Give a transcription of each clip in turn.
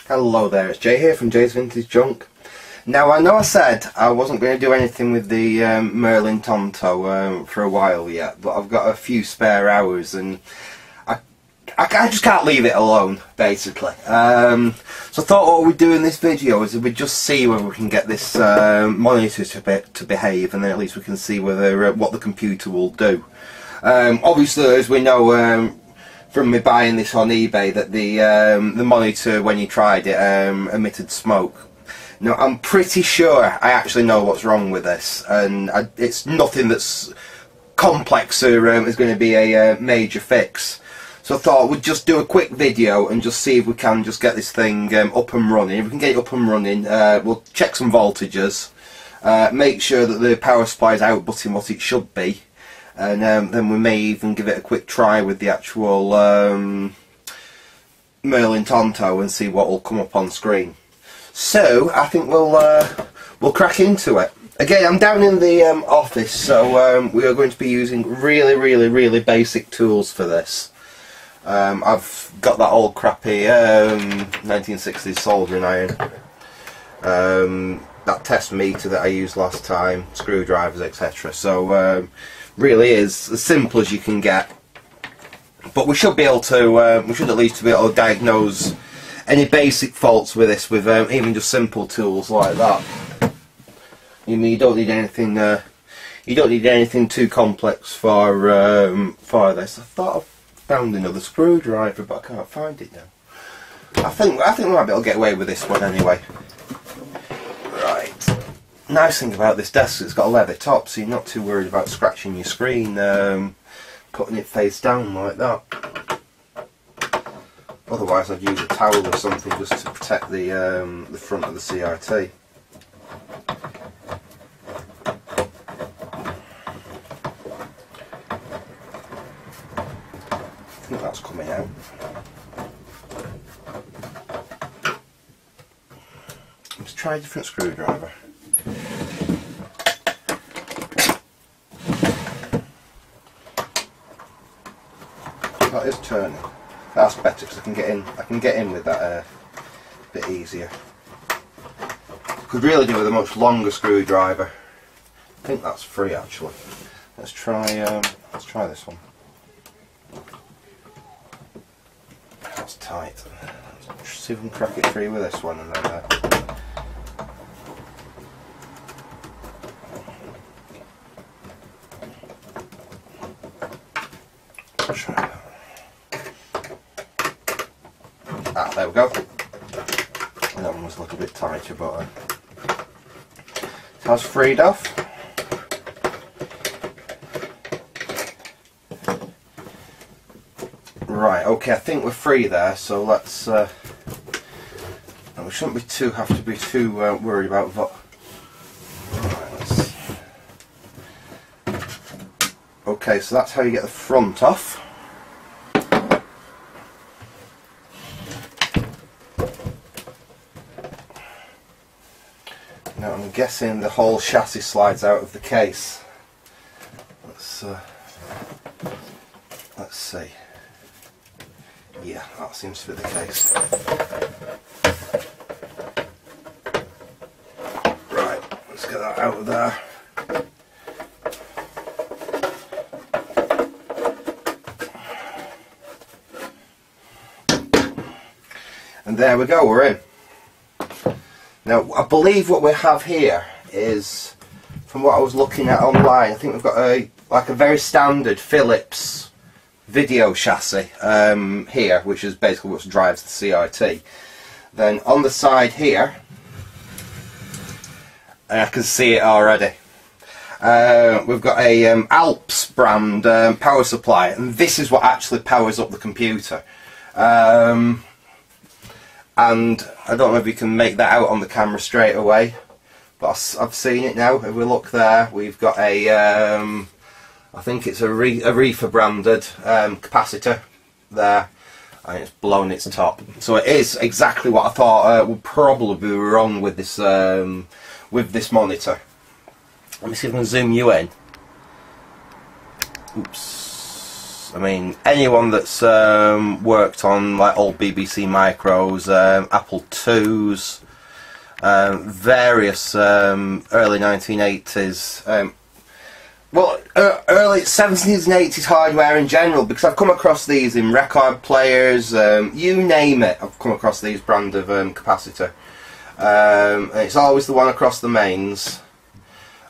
Hello there, it's Jay here from Jay's Vintage Junk. Now I know I said I wasn't going to do anything with the Merlin Tonto for a while yet, but I've got a few spare hours and I just can't leave it alone, basically. So I thought what we'd do in this video is we'd just see whether we can get this monitor to behave, and then at least we can see whether what the computer will do. Obviously, as we know from me buying this on eBay, that the monitor, when you tried it, emitted smoke. Now I'm pretty sure I actually know what's wrong with this, and it's nothing that's complex or is going to be a major fix. So I thought we'd just do a quick video and just see if we can just get this thing up and running. If we can get it up and running, we'll check some voltages, make sure that the power supply is outputting what it should be, and then we may even give it a quick try with the actual Merlin Tonto and see what will come up on screen. So I think we'll crack into it. Again, I'm down in the office, so we are going to be using really basic tools for this. I've got that old crappy 1960s soldering iron, that test meter that I used last time, screwdrivers, etc. So really is as simple as you can get, but we should be able to we should at least be able to diagnose any basic faults with this with even just simple tools like that. You don't need anything too complex for this. I thought I found another screwdriver, but I can't find it now. I think we might be able to get away with this one anyway. Right. Nice thing about this desk is it's got a leather top, so you're not too worried about scratching your screen, putting it face down like that. Otherwise I'd use a towel or something just to protect the front of the CRT. I think that's coming out. Let's try a different screwdriver. That is turning. That's better because I can get in with that a bit easier. Could really do with a much longer screwdriver. I think that's free actually. Let's try this one. That's tight. Let's see if we can crack it free with this one, and then try that. Ah, there we go. That one was a little bit tighter, but that's freed off. Right, okay, I think we're free there, so let's we shouldn't have to be too worried about that. Right, okay, so that's how you get the front off. Now I'm guessing the whole chassis slides out of the case. Let's see. Yeah, that seems to be the case. Right, let's get that out of there. And there we go, we're in. Now, I believe what we have here is, from what I was looking at online, I think we've got a very standard Philips video chassis here, which is basically what drives the CRT. Then on the side here, and I can see it already, we've got a Alps brand power supply, and this is what actually powers up the computer. And I don't know if you can make that out on the camera straight away, but I've seen it now. If we look there, we've got a I think it's a Reefer branded capacitor there, and it's blown its top. So it is exactly what I thought would probably be wrong with this monitor. Let me see if I can zoom you in. Oops. I mean, anyone that's worked on like old BBC Micros, Apple IIs, various early 1980s, well, early 70s and 80s hardware in general, because I've come across these in record players, you name it, I've come across these brand of capacitor. And it's always the one across the mains,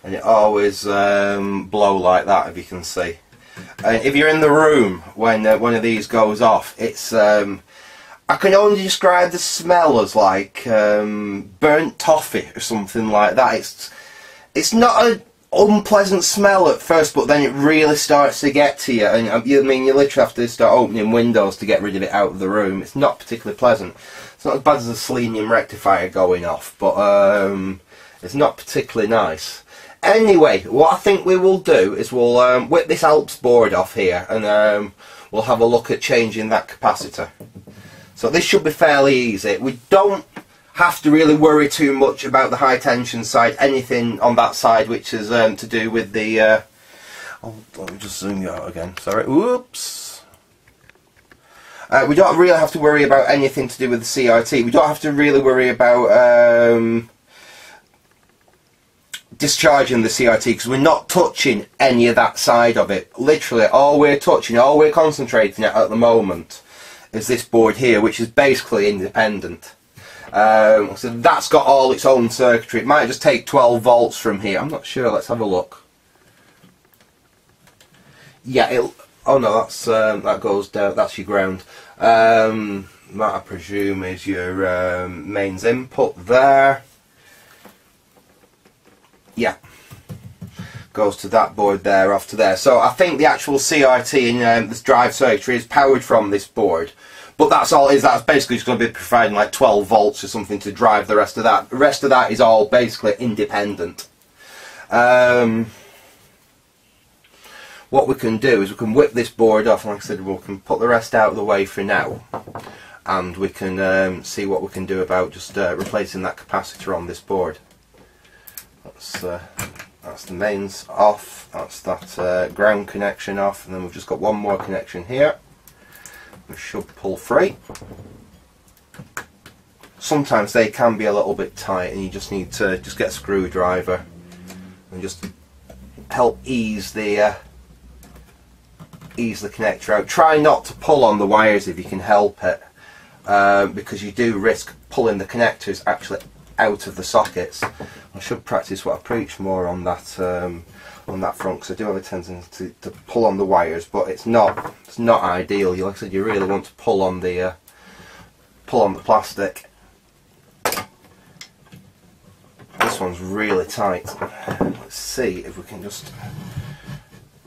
and it always blow like that, if you can see. If you're in the room when one of these goes off, it's I can only describe the smell as like burnt toffee or something like that. It's not an unpleasant smell at first, but then it really starts to get to you, and I mean, you literally have to start opening windows to get rid of it out of the room. It's not particularly pleasant. It's not as bad as a selenium rectifier going off, but it's not particularly nice. Anyway, what I think we will do is we'll whip this Alps board off here, and we'll have a look at changing that capacitor. So this should be fairly easy. We don't have to really worry too much about the high tension side, anything on that side which is to do with the oh, let me just zoom you out again, sorry, whoops. We don't really have to worry about anything to do with the CRT. We don't have to really worry about discharging the CRT, because we're not touching any of that side of it. Literally all we're touching, all we're concentrating at the moment is this board here, which is basically independent. So that's got all its own circuitry. It might just take 12 volts from here, I'm not sure, let's have a look. Yeah, oh no, that's that goes down, that's your ground. That I presume is your mains input there. Yeah, goes to that board there, off to there. So I think the actual CRT in this drive circuitry is powered from this board, but that's all. That's basically just going to be providing like 12 volts or something to drive the rest of that. The rest of that is all basically independent. What we can do is we can whip this board off, and like I said, we can put the rest out of the way for now, and we can see what we can do about just replacing that capacitor on this board. That's the mains off, that's that ground connection off, and then we've just got one more connection here. We should pull free. Sometimes they can be a little bit tight, and you just need to just get a screwdriver and just help ease the connector out. Try not to pull on the wires if you can help it, because you do risk pulling the connectors actually out of the sockets. I should practice what I preach more on that front, because I do have a tendency to pull on the wires, but it's not ideal. Like I said, you really want to pull on the plastic. This one's really tight. Let's see if we can just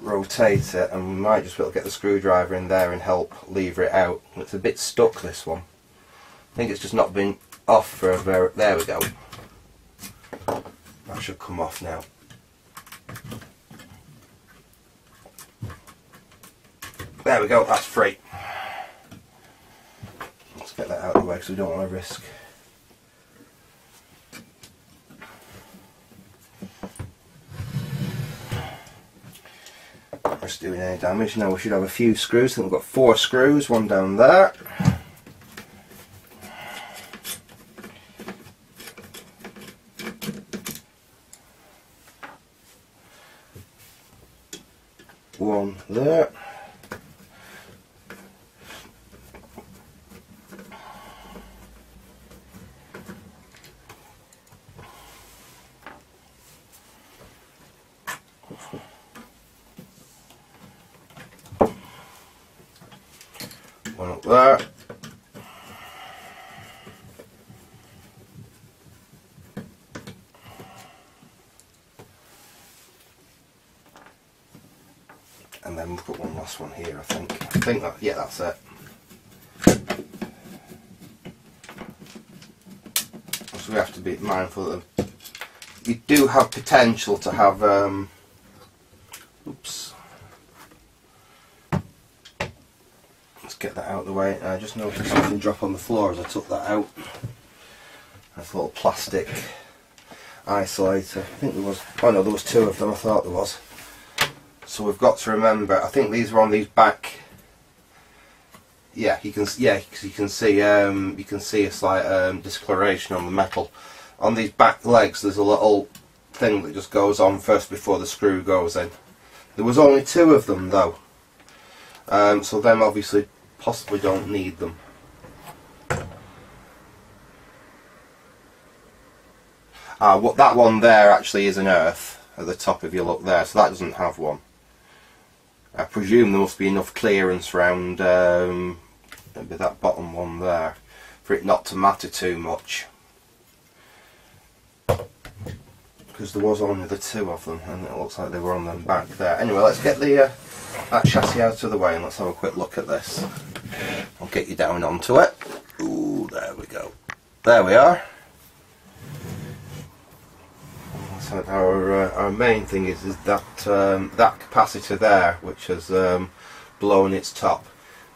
rotate it, and we might just be able to get the screwdriver in there and help lever it out. It's a bit stuck, this one. I think it's just not been off for a very... There we go. That should come off now. There we go, that's free. Let's get that out of the way because we don't want to risk. Just doing any damage. Now we should have a few screws. I think we've got 4 screws, one down there. One there. One up there. And then we've got one last one here, I think. Yeah, that's it. So we have to be mindful of them. You do have potential to have oops. Let's get that out of the way. I just noticed something drop on the floor as I took that out. That's a little plastic isolator. I think there was, oh no, there was 2 of them, I thought there was. So we've got to remember, I think these were on these back yeah, you can see a slight discoloration on the metal. On these back legs, there's a little thing that just goes on first before the screw goes in. There was only 2 of them though, so them obviously possibly don't need them. What that one there actually is an earth at the top if you look there, so that doesn't have one. I presume there must be enough clearance around maybe that bottom one there for it not to matter too much, because there was only the 2 of them and it looks like they were on them back there. Anyway, let's get the that chassis out of the way and let's have a quick look at this. I'll get you down onto it. Ooh, there we go. There we are. So our main thing is that that capacitor there, which has blown its top.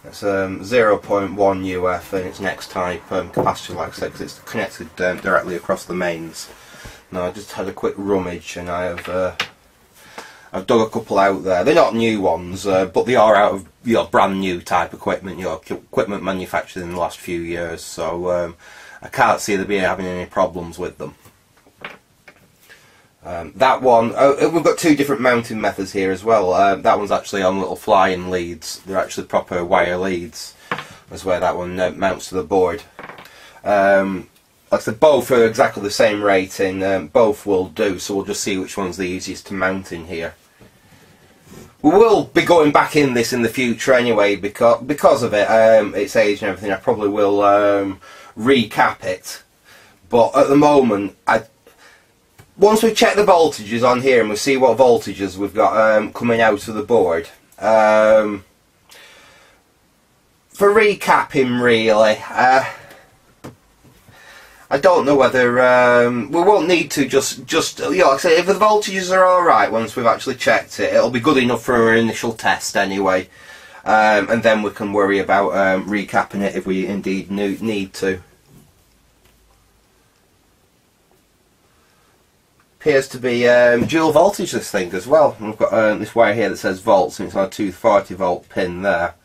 It's 0.1 UF and it's an X-type capacitor, like I said, because it's connected directly across the mains. Now I just had a quick rummage and I've dug a couple out there. They're not new ones, but they are out of brand new type equipment, equipment manufactured in the last few years. So I can't see there being having any problems with them. That one, we've got 2 different mounting methods here as well. That one's actually on little flying leads. They're actually proper wire leads. That's where that one mounts to the board. Like I said, both are exactly the same rating. Both will do, so we'll just see which one's the easiest to mount in here. We will be going back in this in the future anyway, because of it, its age and everything. I probably will recap it. But at the moment, once we check the voltages on here and we see what voltages we've got coming out of the board, for recapping really, I don't know whether we won't need to just like I say, if the voltages are alright once we've actually checked it, it'll be good enough for our initial test anyway, and then we can worry about recapping it if we indeed need to. Appears to be dual voltage, this thing as well. We've got this wire here that says volts and it's on a 240 volt pin there.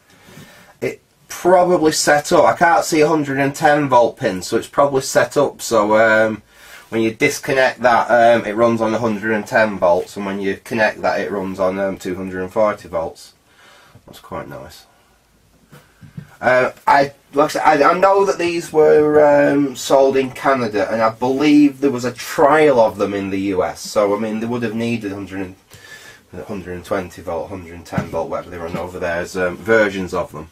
It probably set up, I can't see 110 volt pin, so it's probably set up so when you disconnect that it runs on 110 volts, and when you connect that it runs on 240 volts. That's quite nice. Like I said, I know that these were sold in Canada, and I believe there was a trial of them in the US, so I mean they would have needed 120 volt, 110 volt, whatever they run over there, as versions of them.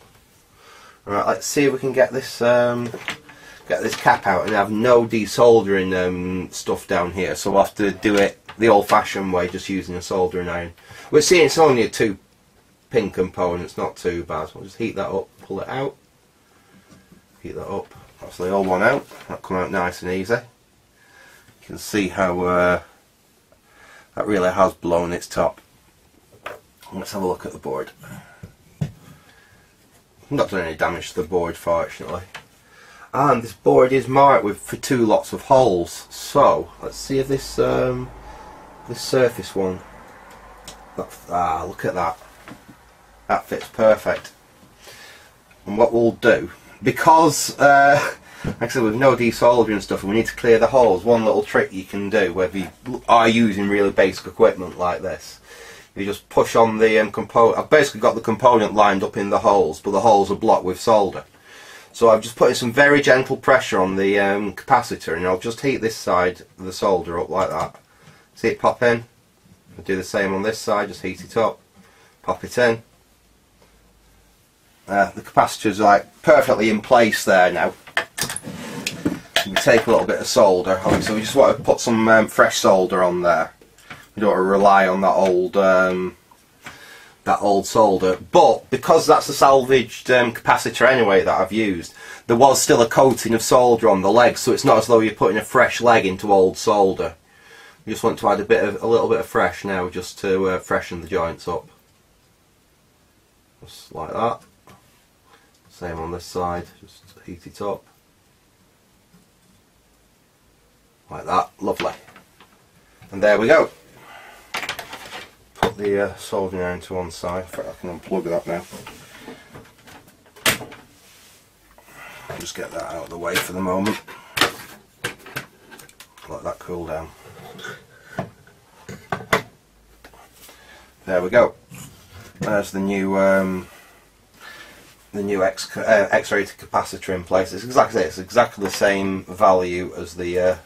Right, let's see if we can get this cap out and have no desoldering stuff down here, so we'll have to do it the old-fashioned way, just using a soldering iron. We're seeing it's only a 2-pin component, it's not too bad. We'll just heat that up, pull it out, heat that up. That's the old one out. That'll come out nice and easy. You can see how that really has blown its top. Let's have a look at the board. Not done any damage to the board, fortunately. And this board is marked for 2 lots of holes. So let's see if this this surface one. Look at that. That fits perfect. And what we'll do, because like I said, with no desoldering and stuff, and we need to clear the holes, one little trick you can do, whether you are using really basic equipment like this, you just push on the component. I've basically got the component lined up in the holes, but the holes are blocked with solder. So I've just put in some very gentle pressure on the capacitor, and I'll just heat this side of the solder up like that. See it pop in? I'll do the same on this side, just heat it up, pop it in. The capacitor's like perfectly in place there now. You take a little bit of solder, obviously we just want to put some fresh solder on there. We don't want to rely on that old solder, but because that's a salvaged capacitor anyway that I've used, there was still a coating of solder on the legs, so it's not as though you're putting a fresh leg into old solder. You just want to add a little bit of fresh now, just to freshen the joints up. Just like that. Same on this side, just heat it up. Like that, lovely. And there we go. Put the soldering iron to one side. In fact, I can unplug that now. just get that out of the way for the moment. Let that cool down. There we go. There's the new X-rated capacitor in place. It's exactly this. It's exactly the same value as the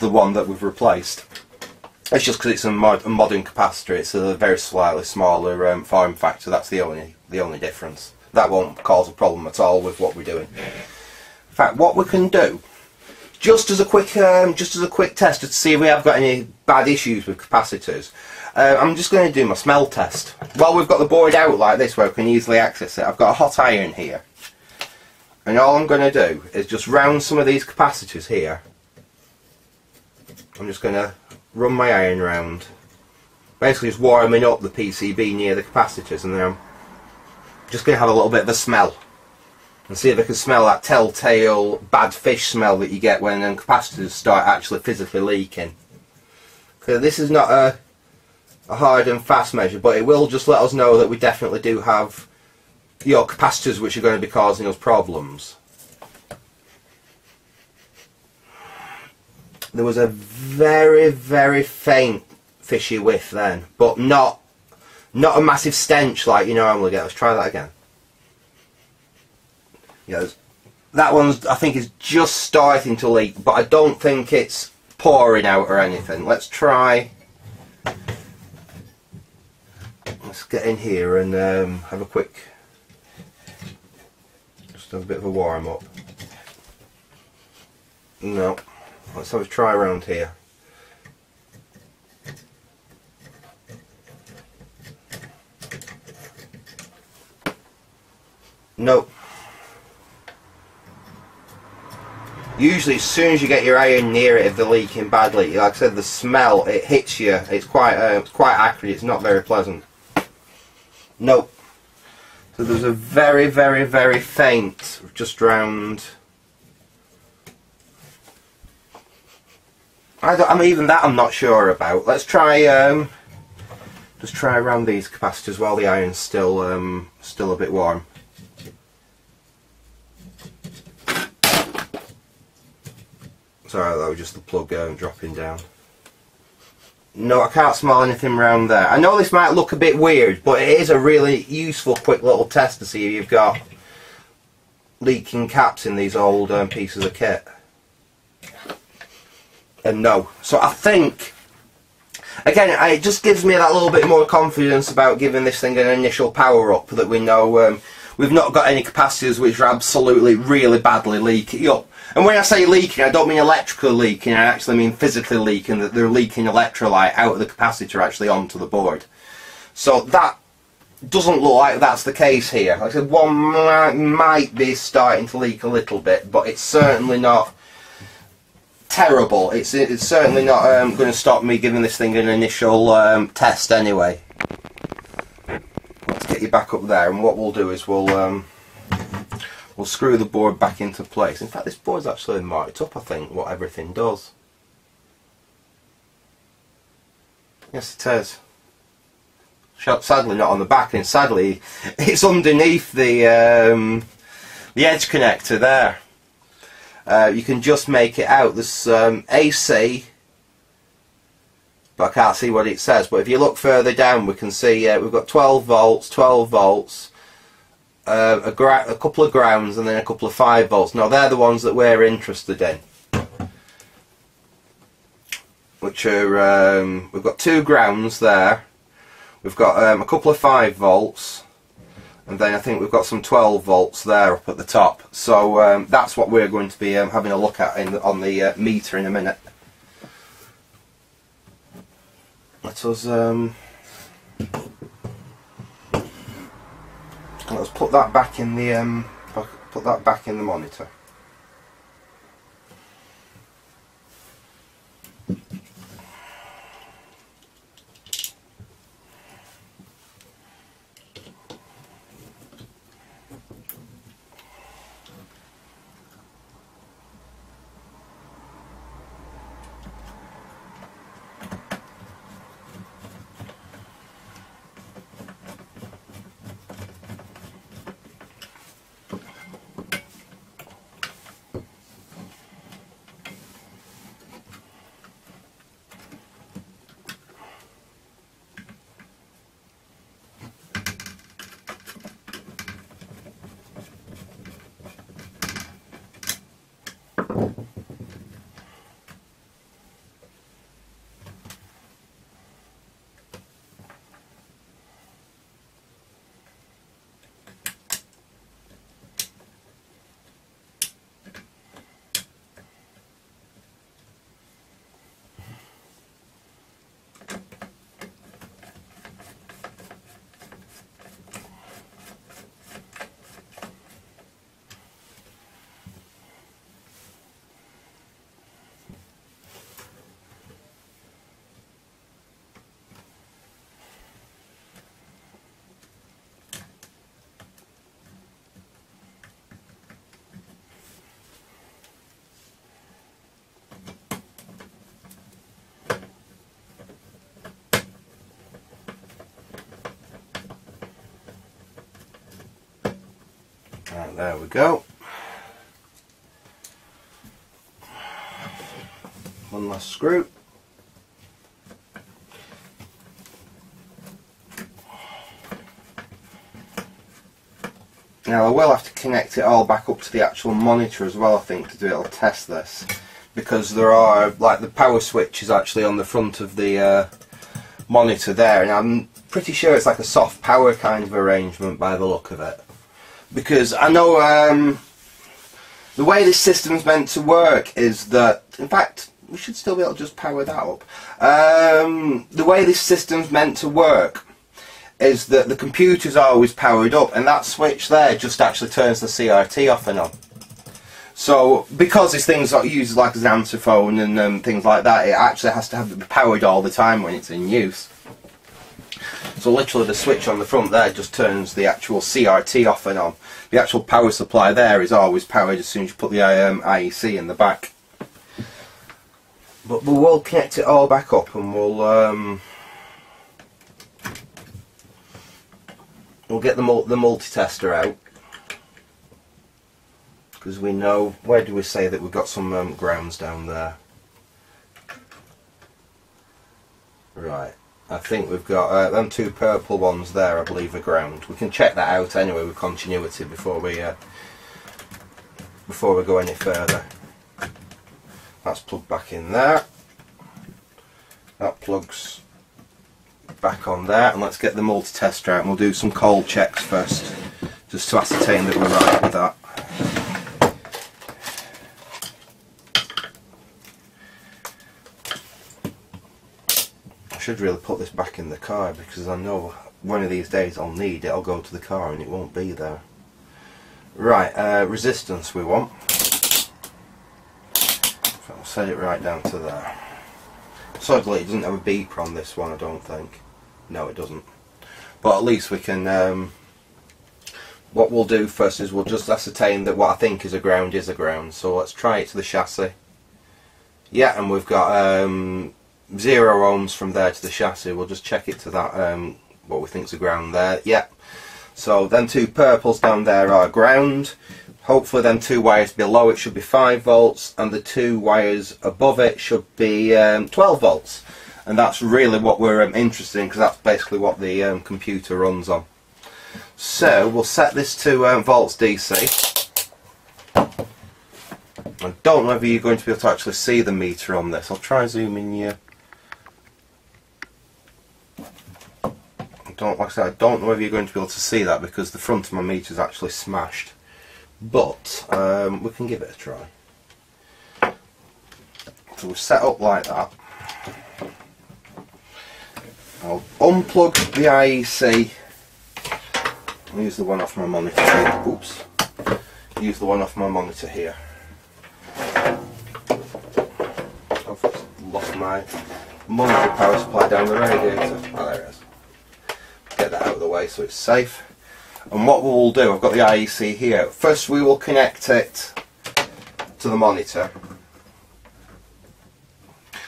one that we've replaced. It's just because it's a modern capacitor. It's a very slightly smaller form factor. That's the only difference. That won't cause a problem at all with what we're doing. In fact, what we can do, just as a quick test to see if we have got any bad issues with capacitors, I'm just going to do my smell test. While we've got the board out like this where we can easily access it, I've got a hot iron here. And all I'm going to do is just round some of these capacitors here. I'm just going to run my iron round. Basically just warming up the PCB near the capacitors, and then I'm just going to have a little bit of a smell. And see if I can smell that telltale bad fish smell that you get when capacitors start actually physically leaking. Okay, this is not a hard and fast measure, but it will just let us know that we definitely do have capacitors which are going to be causing us problems. There was a very, very faint fishy whiff then, but not a massive stench like you normally get. Let's try that again. Yes, that one's, I think, is just starting to leak, but I don't think it's pouring out or anything. Let's try. Let's get in here and have a quick, just have a bit of a warm up. No, let's have a try around here. Nope. Usually as soon as you get your iron near it, if they're leaking badly, like I said, the smell, it hits you. It's quite acrid. It's not very pleasant. Nope. So there's a very, very, very faint, just round. I mean, even that I'm not sure about. Let's try. Just try around these capacitors while the iron's still a bit warm. Sorry, that was just the plug dropping down. No, I can't smell anything around there. I know this might look a bit weird, but it is a really useful quick little test to see if you've got leaking caps in these old pieces of kit. And no. So I think, again, it just gives me that little bit more confidence about giving this thing an initial power up, that we know we've not got any capacitors which are absolutely really badly leaking up. And when I say leaking, I don't mean electrical leaking, I actually mean physically leaking, that they're leaking electrolyte out of the capacitor actually onto the board. So that doesn't look like that's the case here. Like I said, one might be starting to leak a little bit, but it's certainly not terrible. It's certainly not going to stop me giving this thing an initial test anyway. Let's get you back up there, and what we'll do is we'll screw the board back into place. In fact, this board's actually marked up, I think, what everything does. Yes, it is. Sadly not on the back, and sadly it's underneath the edge connector there. You can just make it out. There's AC, but I can't see what it says. But if you look further down, we can see we've got 12 volts, 12 volts, a couple of grounds, and then a couple of 5 volts. Now they're the ones that we're interested in, which are we've got 2 grounds there, we've got a couple of 5 volts, and then I think we've got some 12 volts there up at the top. So that's what we're going to be having a look at on the meter in a minute. Let's put that back in the monitor. There we go. One last screw. Now I will have to connect it all back up to the actual monitor as well, I think, to do a little test this, because there are, like, the power switch is actually on the front of the monitor there, and I'm pretty sure it's like a soft power kind of arrangement by the look of it. Because I know the way this system's meant to work is that, in fact, we should still be able to just power that up. The way this system's meant to work is that the computer's always powered up, and that switch there just actually turns the CRT off and on. So because this thing's used like as an answer phone and things like that, it actually has to have it be powered all the time when it's in use. So literally the switch on the front there just turns the actual CRT off and on. The actual power supply there is always powered as soon as you put the IEC in the back. But we will connect it all back up, and we'll get the multi-tester out, because we know, where do we say that we've got some grounds down there? Right, I think we've got them two purple ones there, I believe, are ground. We can check that out anyway with continuity before we go any further. That's plugged back in there. That plugs back on there, and let's get the multi-tester out, and we'll do some cold checks first, just to ascertain that we're right with that. I should really put this back in the car, because I know one of these days I'll need it. I'll go to the car and it won't be there. Right, resistance we want. I'll set it right down to there. Sadly, it doesn't have a beeper on this one, I don't think. No, it doesn't. But at least we can, what we'll do first is we'll just ascertain that what I think is a ground is a ground. So let's try it to the chassis. Yeah, and we've got 0 ohms from there to the chassis. We'll just check it to that, what we think is a ground there. Yeah. So them two purples down there are ground. Hopefully them two wires below it should be 5 volts, and the two wires above it should be 12 volts. And that's really what we're interested in, because that's basically what the computer runs on. So we'll set this to volts DC. I don't know whether you're going to be able to actually see the meter on this. I'll try zooming you. Like I said, I don't know whether you're going to be able to see that, because the front of my meter is actually smashed. But we can give it a try. So we're set up like that. I'll unplug the IEC. I'll use the one off my monitor here. Oops. Use the one off my monitor here. I've lost my monitor power supply down the radiator. Oh, there it is. Get that out of the way so it's safe. And what we'll do, I've got the IEC here. First we will connect it to the monitor.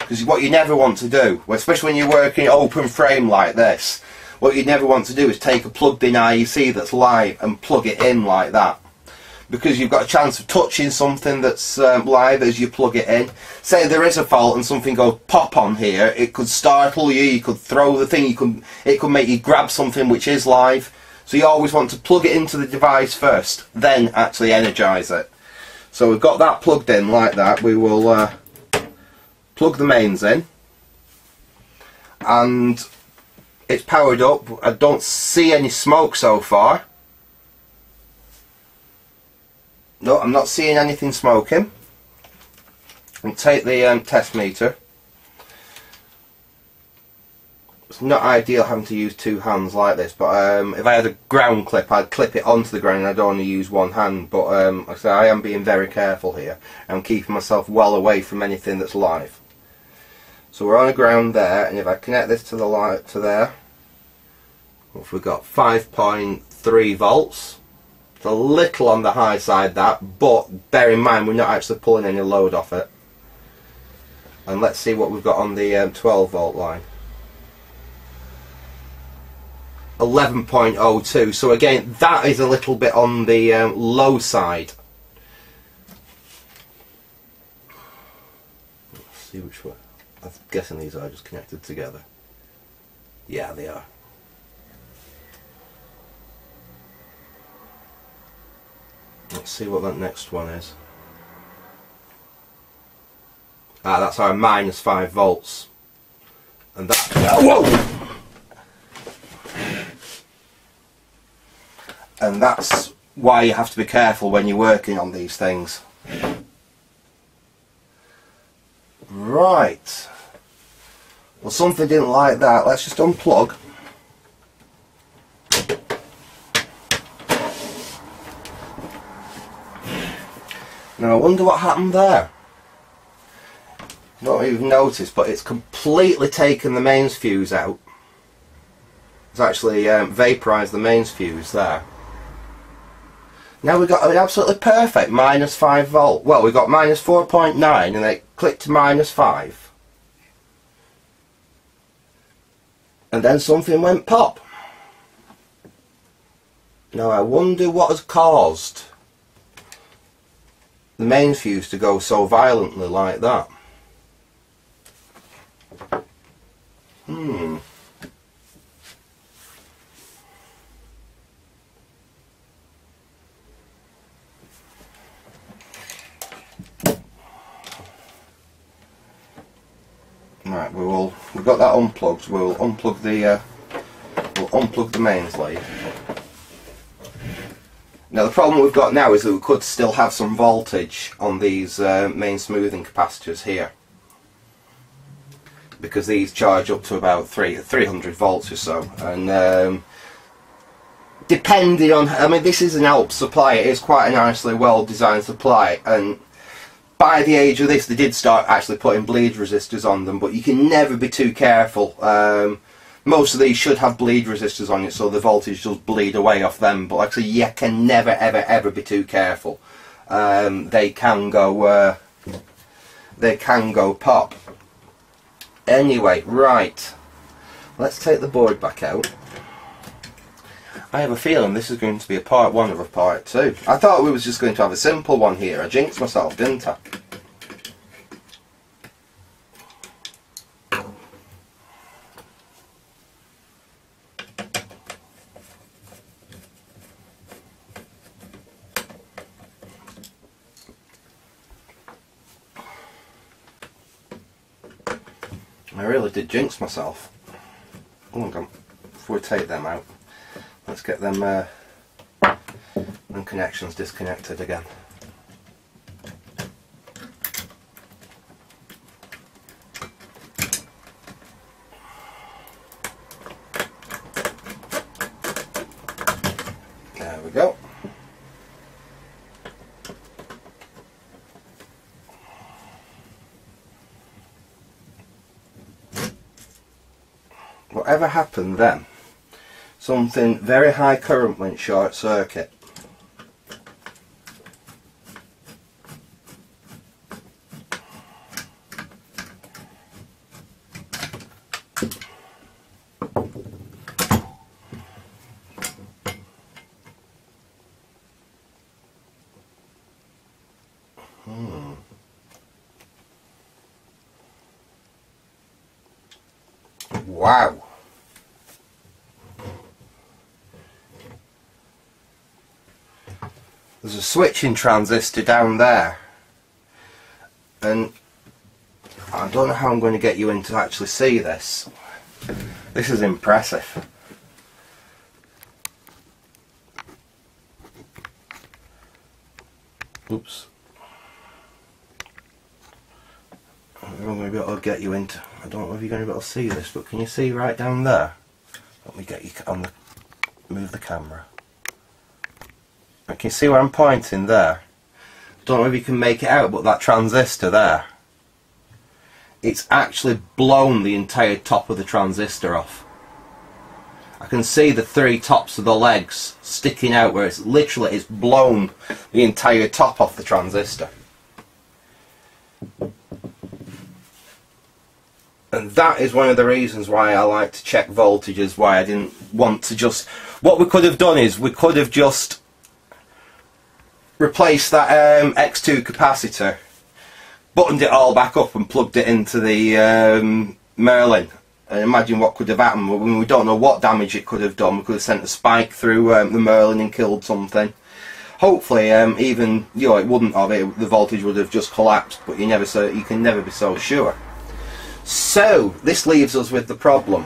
Because what you never want to do, especially when you're working open frame like this, what you never want to do is take a plugged in IEC that's live and plug it in like that. Because you've got a chance of touching something that's live as you plug it in. Say there is a fault and something goes pop on here, it could startle you, you could throw the thing, it could make you grab something which is live. So you always want to plug it into the device first, then actually energise it. So we've got that plugged in like that. We will plug the mains in, and it's powered up. I don't see any smoke so far. No, I'm not seeing anything smoking. We'll take the test meter. It's not ideal having to use two hands like this, but if I had a ground clip, I'd clip it onto the ground and I'd only use one hand. But like I say, I am being very careful here. I'm keeping myself well away from anything that's live. So we're on a ground there, and if I connect this to the light to there, we've got 5.3 volts. It's a little on the high side that, but bear in mind we're not actually pulling any load off it. And let's see what we've got on the 12 volt line. 11.02. So again, that is a little bit on the low side. Let's see which one. I'm guessing these are just connected together. Yeah, they are. Let's see what that next one is. Ah, that's our minus 5 volts. And that... Whoa! And that's why you have to be careful when you're working on these things. Right. Well, something didn't like that. Let's just unplug. Now I wonder what happened there. I don't even notice, but it's completely taken the mains fuse out. It's actually vaporised the mains fuse there. Now we've got an absolutely perfect minus 5 volt. Well, we got minus 4.9 and it clicked to minus 5. And then something went pop. Now I wonder what has caused the mains fuse to go so violently like that. Right, we've got that unplugged. We'll unplug the mains lead. Now the problem we've got now is that we could still have some voltage on these main smoothing capacitors here, because these charge up to about 300 volts or so, and depending on, I mean, this is an Alps supply. It is quite a nicely well designed supply, and by the age of this they did start actually putting bleed resistors on them, but you can never be too careful. Most of these should have bleed resistors on it, so the voltage does bleed away off them, but actually you can never ever be too careful. They can go pop. Anyway, right, let's take the board back out. I have a feeling this is going to be a part 1 of a part 2. I thought we was just going to have a simple one here. I jinxed myself, didn't I? I really did jinx myself. Hold on, before we take them out, let's get them connections disconnected again. There we go. Whatever happened then? Something very high current went short circuit. Wow. There's a switching transistor down there, and I don't know how I'm going to get you in to actually see this. This is impressive. Oops. I'm going to be able to get you into, I don't know if you're going to be able to see this, but can you see right down there? Let me get you on the, move the camera. I can see where I'm pointing there. Don't know if you can make it out, but that transistor there, it's actually blown the entire top of the transistor off. I can see the 3 tops of the legs sticking out where it's literally, it's blown the entire top off the transistor. And that is one of the reasons why I like to check voltages, why I didn't want to just... What we could have done is, we could have just replaced that X2 capacitor, buttoned it all back up and plugged it into the Merlin. And imagine what could have happened. When we don't know what damage it could have done. We could have sent a spike through the Merlin and killed something. Hopefully, even it wouldn't have. The voltage would have just collapsed. But you can never be so sure. So this leaves us with the problem.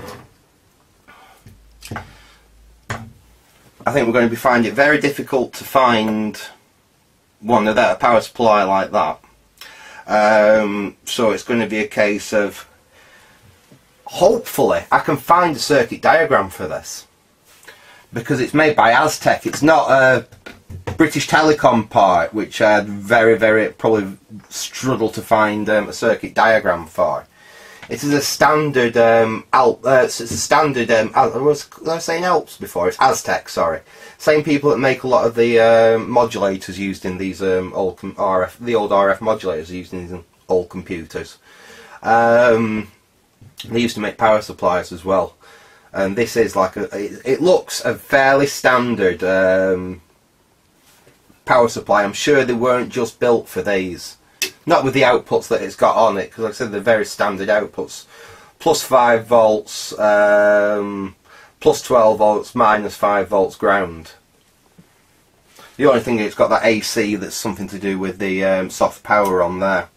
I think we're going to find it very difficult to find one of that, a power supply like that. So it's going to be a case of, hopefully I can find a circuit diagram for this, because it's made by Aztec. It's not a British Telecom part, which I'd very probably struggle to find a circuit diagram for. It is a standard it's a standard was I saying Alps before? It's Aztec, sorry. Same people that make a lot of the modulators used in these old RF modulators used in these old computers. They used to make power supplies as well, and this is like it looks a fairly standard power supply. I'm sure they weren't just built for these, not with the outputs that it's got on it, because like I said, they're very standard outputs. Plus 5 volts, plus 12 volts, minus 5 volts ground. The only thing is it's got that AC that's something to do with the soft power on there.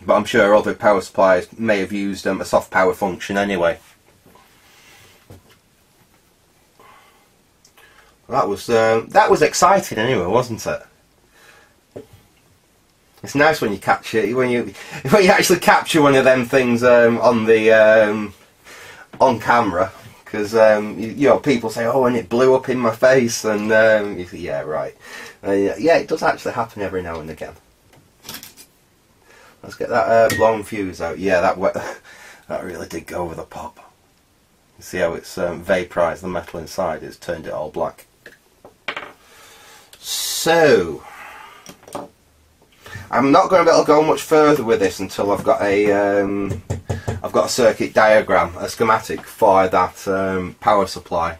But I'm sure other power supplies may have used a soft power function anyway. That was exciting anyway, wasn't it? It's nice when you capture when you actually capture one of them things on the on camera, because people say, oh, and it blew up in my face, and you think, yeah, right, yeah, it does actually happen every now and again. Let's get that blown fuse out. Yeah, that really did go over the pop. You see how it's vaporized the metal inside? It's turned it all black. So I'm not going to be able to go much further with this until I've got a circuit diagram, a schematic for that power supply.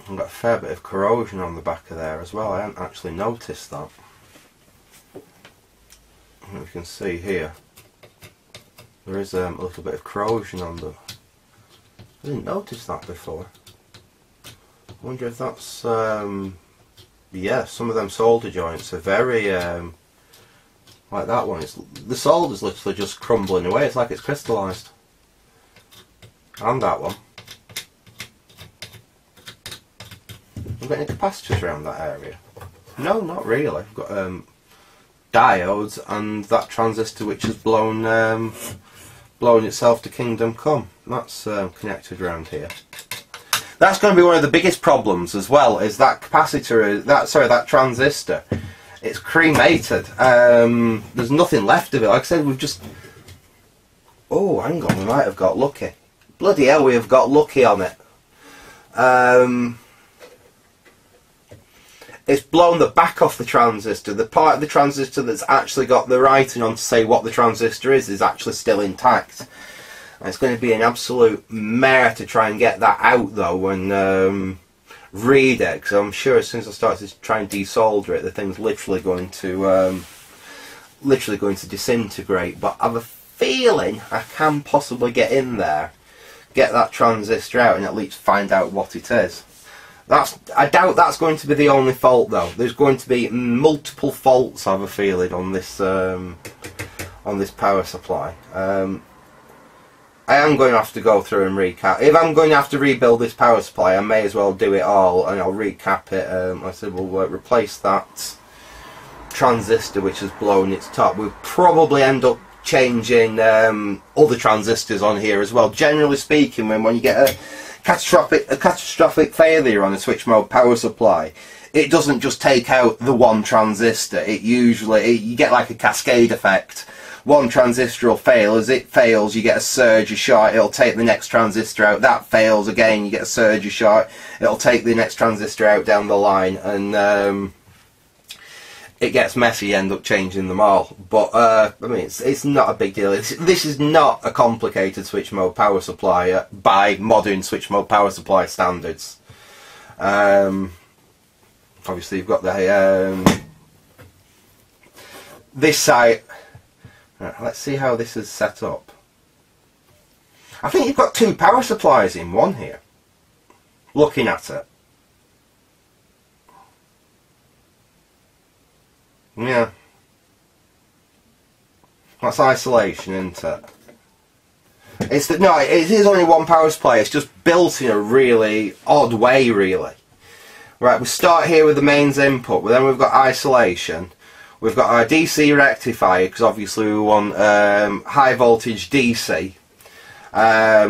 I've got a fair bit of corrosion on the back of there as well. I hadn't actually noticed that. You can see here, there is a little bit of corrosion on the... I didn't notice that before. I wonder if that's... yeah, some of them solder joints are very... like that one. The solder's literally just crumbling away. It's like it's crystallised. And that one. Have got any capacitors around that area? No, not really. I've got diodes and that transistor which has blown itself to kingdom come. That's connected around here. That's going to be one of the biggest problems as well, is that capacitor, that transistor. It's cremated. There's nothing left of it. Like I said, we've just... Oh, hang on, we might have got lucky. Bloody hell, we have got lucky on it. It's blown the back off the transistor. The part of the transistor that's actually got the writing on to say what the transistor is actually still intact. And it's going to be an absolute mare to try and get that out though and read it, because I'm sure as soon as I start to try and desolder it, the thing's literally going to disintegrate. But I have a feeling I can possibly get in there, get that transistor out, and at least find out what it is. I doubt that's going to be the only fault though. There's going to be multiple faults, I have a feeling, on this power supply. I am going to have to go through and recap. If I'm going to have to rebuild this power supply, I may as well do it all, and I'll recap it. I said we'll replace that transistor which has blown its top. We'll probably end up changing other transistors on here as well. Generally speaking, when you get a catastrophic failure on a switch mode power supply, it doesn't just take out the one transistor. It usually, you get like a cascade effect one transistor will fail. As it fails, you get a surge, a short, it'll take the next transistor out. That fails again, you get a surge, a short, it'll take the next transistor out down the line, and it gets messy, you end up changing them all. But I mean, it's not a big deal. This is not a complicated switch mode power supply by modern switch mode power supply standards. Obviously you've got the this side. Let's see how this is set up. I think you've got two power supplies in one here, looking at it. Yeah, that's isolation, isn't it? No, it is only one power supply. It's just built in a really odd way, really. Right, we start here with the mains input, but then we've got isolation. We've got our DC rectifier, because obviously we want high voltage DC.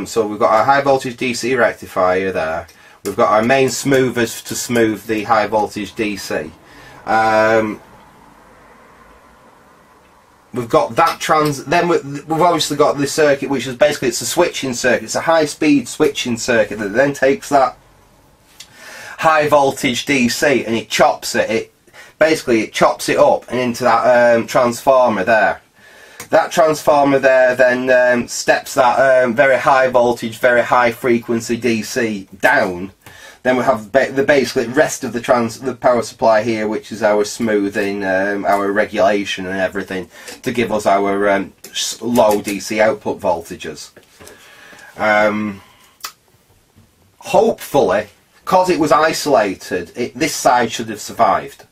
So we've got our high voltage DC rectifier there. We've got our main smoothers to smooth the high voltage DC. We've got that then we've obviously got the circuit, which is basically, it's a switching circuit. It's a high speed switching circuit that then takes that high voltage DC and it chops it. Basically it chops it up and into that transformer there. That transformer there then steps that very high voltage, very high frequency DC down. Then we have the basically rest of the power supply here, which is our smoothing, our regulation and everything, to give us our low DC output voltages. Hopefully, because it was isolated, this side should have survived.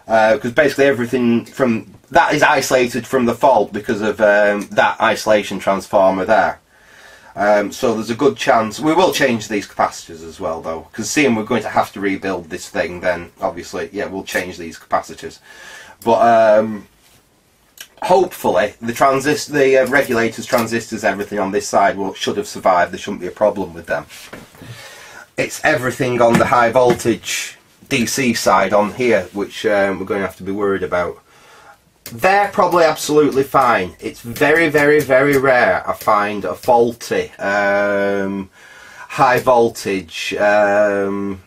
Because basically everything from that is isolated from the fault because of that isolation transformer there. So there's a good chance we will change these capacitors as well, though, because seeing we're going to have to rebuild this thing, then obviously, yeah, we'll change these capacitors. But hopefully the regulators, transistors, everything on this side should have survived. There shouldn't be a problem with them. It's everything on the high voltage DC side on here which we're going to have to be worried about. They're probably absolutely fine. It's very, very, very rare I find a faulty high voltage wet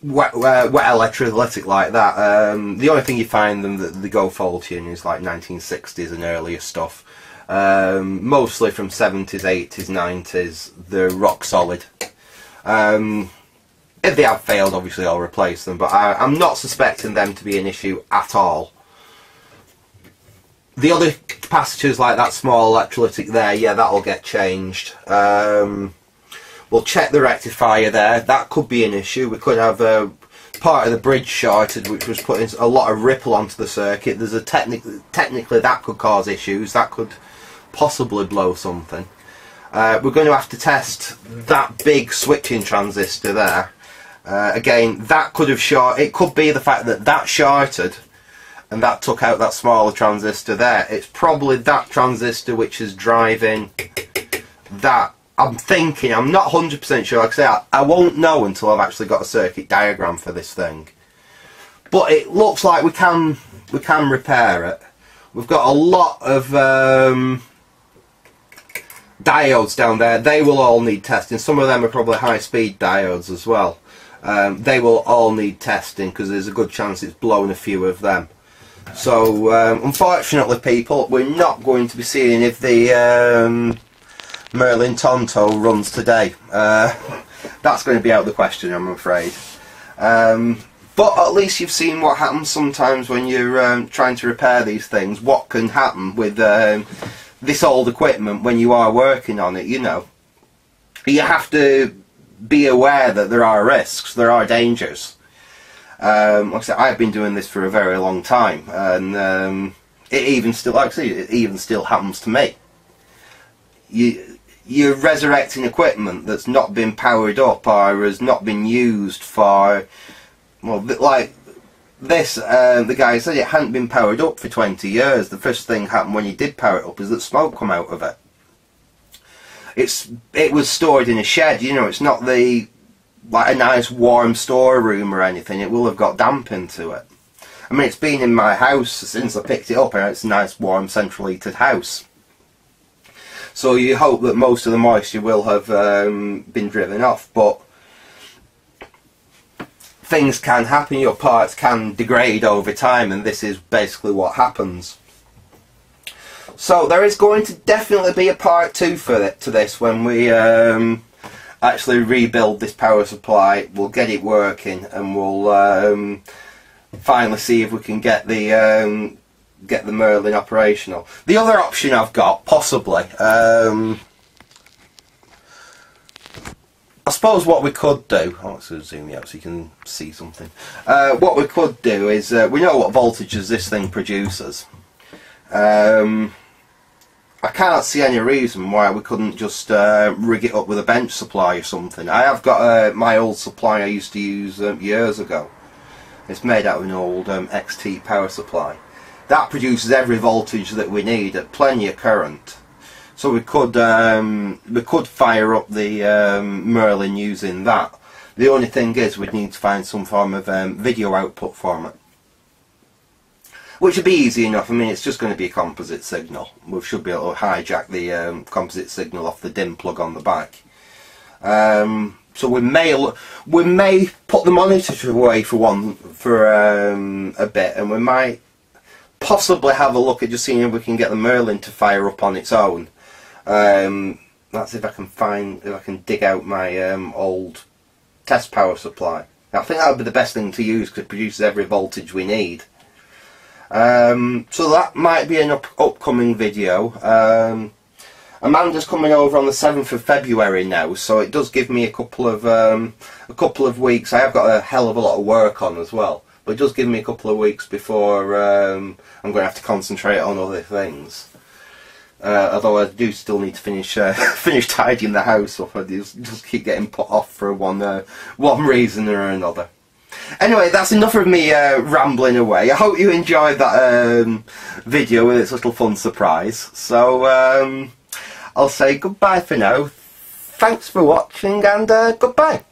electrolytic like that. The only thing you find them that they go faulty in is like 1960s and earlier stuff. Mostly from 70s, 80s, 90s. They're rock solid. If they have failed, obviously I'll replace them, but I'm not suspecting them to be an issue at all. The other capacitors, like that small electrolytic there, yeah, that'll get changed. We'll check the rectifier there. That could be an issue. We could have part of the bridge shorted, which was putting a lot of ripple onto the circuit. There's a technically that could cause issues. That could possibly blow something. We're going to have to test that big switching transistor there. Again, that could have it could be the fact that that shorted and that took out that smaller transistor there. It's probably that transistor which is driving that. I'm thinking, I'm not 100% sure. Like I say, I won't know until I've actually got a circuit diagram for this thing. But it looks like we can repair it. We've got a lot of diodes down there. They will all need testing. Some of them are probably high speed diodes as well. They will all need testing because there's a good chance it's blown a few of them. So unfortunately, people, we're not going to be seeing if the Merlin Tonto runs today. That's going to be out of the question, I'm afraid. But at least you've seen what happens sometimes when you're trying to repair these things. What can happen with this old equipment when you are working on it, you know. You have to be aware that there are risks, there are dangers. Like I said, I've been doing this for a very long time, and it even still, like I say, it even still happens to me. You're resurrecting equipment that's not been powered up or has not been used for, well, like this, the guy said it hadn't been powered up for 20 years. The first thing happened when you did power it up is that smoke come out of it. It was stored in a shed, you know, it's not like a nice warm storeroom or anything. It will have got damp into it. I mean, it's been in my house since I picked it up, and it's a nice warm central heated house. So you hope that most of the moisture will have been driven off, but things can happen, your parts can degrade over time, and this is basically what happens. So there is going to definitely be a part 2 to this when we actually rebuild this power supply. We'll get it working, and we'll finally see if we can get the Merlin operational. The other option I've got, possibly, I suppose what we could do, let's zoom out so you can see something. What we could do is, we know what voltages this thing produces. I can't see any reason why we couldn't just rig it up with a bench supply or something. I have got my old supply I used to use years ago. It's made out of an old XT power supply. That produces every voltage that we need at plenty of current. So we could fire up the Merlin using that. The only thing is we'd need to find some form of video output from it, which would be easy enough. I mean, it's just going to be a composite signal. We should be able to hijack the composite signal off the DIN plug on the back. So we may put the monitor away for a bit, and we might possibly have a look at just seeing if we can get the Merlin to fire up on its own. That's if I can dig out my old test power supply. I think that would be the best thing to use, because it produces every voltage we need. So that might be an upcoming video. Amanda's coming over on the 7th of February now, so it does give me a couple of weeks. I have got a hell of a lot of work on as well, but it does give me a couple of weeks before I'm going to have to concentrate on other things. Although I do still need to finish tidying the house up. I just keep getting put off for one reason or another. Anyway, that's enough of me rambling away. I hope you enjoyed that video with its little fun surprise. So I'll say goodbye for now. Thanks for watching, and goodbye.